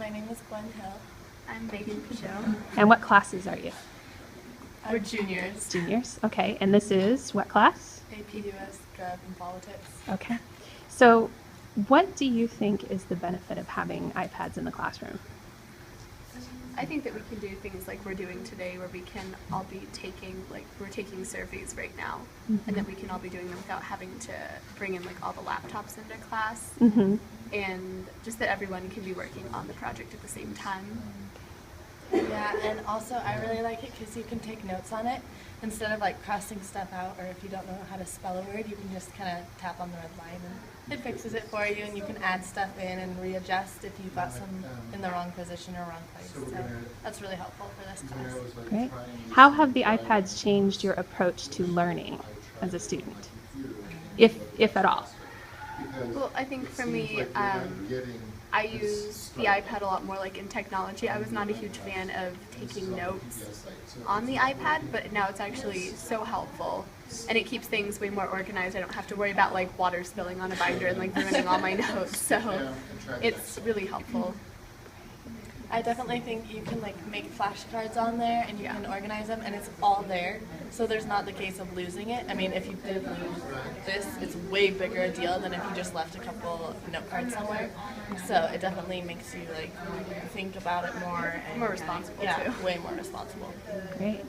My name is Gwen Hill. I'm Megan Pichot. And what classes are you? We're juniors. Juniors, okay. And this is what class? AP US Gov and Politics. Okay. So what do you think is the benefit of having iPads in the classroom? I think that we can do things like we're doing today where we can all be taking, like we're taking surveys right now, and that we can all be doing them without having to bring in like all the laptops into class, and just that everyone can be working on the project at the same time. Yeah, and also I really like it because you can take notes on it instead of like crossing stuff out, or if you don't know how to spell a word, you can just kind of tap on the red line and it fixes it for you, and you can add stuff in and readjust if you've got some in the wrong position or wrong place. So that's really helpful for this class. Great. How have the iPads changed your approach to learning as a student, if at all? Well, I think for me, I use the iPad a lot more like in technology. I was not a huge fan of taking notes on the iPad, but now it's actually so helpful. And it keeps things way more organized. I don't have to worry about like water spilling on a binder and like ruining all my notes. So it's really helpful. I definitely think you can like make flashcards on there and you can organize them, and it's all there. So there's not the case of losing it. I mean, if you did lose this, it's way bigger a deal than if you just left a couple note cards somewhere. So it definitely makes you like think about it more. And More responsible yeah, too. way more responsible. Great.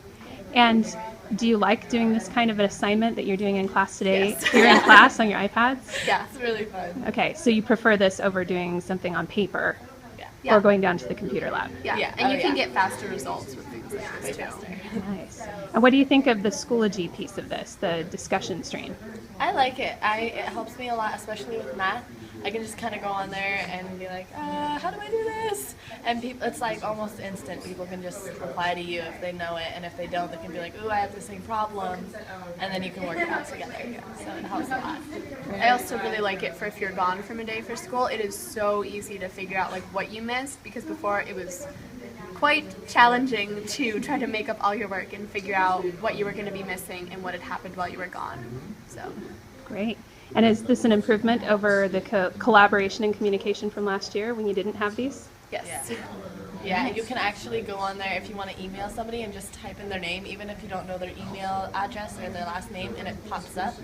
And do you like doing this kind of an assignment that you're doing in class today? Yes. Here in class on your iPads? Yeah. It's really fun. Okay, so you prefer this over doing something on paper Yeah. or going down to the computer lab? Yeah. Yeah. And you Oh, can yeah. get faster results with things like this too. Nice. And what do you think of the Schoology piece of this, the discussion stream? I like it. It helps me a lot, especially with math. I can just kind of go on there and be like, how do I do this? And it's like almost instant. People can just reply to you if they know it, and if they don't, they can be like, ooh, I have the same problem, and then you can work it out together. So it helps a lot. I also really like it for if you're gone from a day for school. It is so easy to figure out like what you missed, because before it was quite challenging to try to make up all your work and figure out what you were going to be missing and what had happened while you were gone. So Great. And is this an improvement over the collaboration and communication from last year when you didn't have these? yes. Yeah, and you can actually go on there if you want to email somebody and just type in their name, even if you don't know their email address or their last name, and it pops up.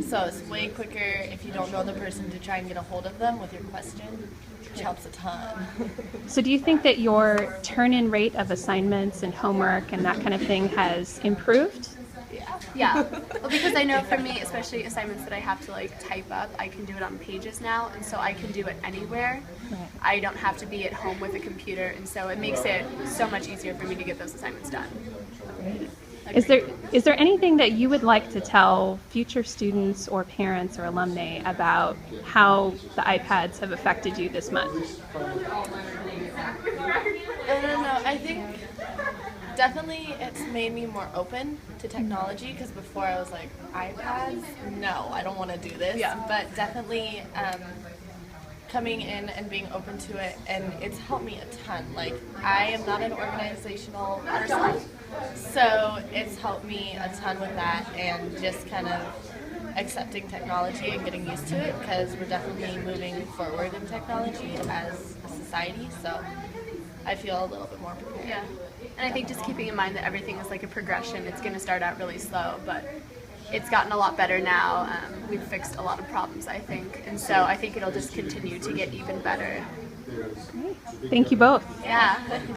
So it's way quicker if you don't know the person to try and get a hold of them with your question, which helps a ton. So do you think that your turn-in rate of assignments and homework and that kind of thing has improved? Yeah. Well, because I know for me, especially assignments that I have to like type up, I can do it on Pages now, and so I can do it anywhere. Right. I don't have to be at home with a computer, and so it makes it so much easier for me to get those assignments done. Is there anything that you would like to tell future students or parents or alumni about how the iPads have affected you this month? I don't know. I think definitely it's made me more open to technology, because before I was like, iPads? No, I don't want to do this. Yeah. But definitely coming in and being open to it, and it's helped me a ton. Like, I am not an organizational person, so it's helped me a ton with that, and just kind of accepting technology and getting used to it, because we're definitely moving forward in technology as a society. So I feel a little bit more prepared. Yeah. And I think just keeping in mind that everything is like a progression. It's going to start out really slow, but it's gotten a lot better now. We've fixed a lot of problems, I think. And so I think it'll just continue to get even better. Thank you both. Yeah.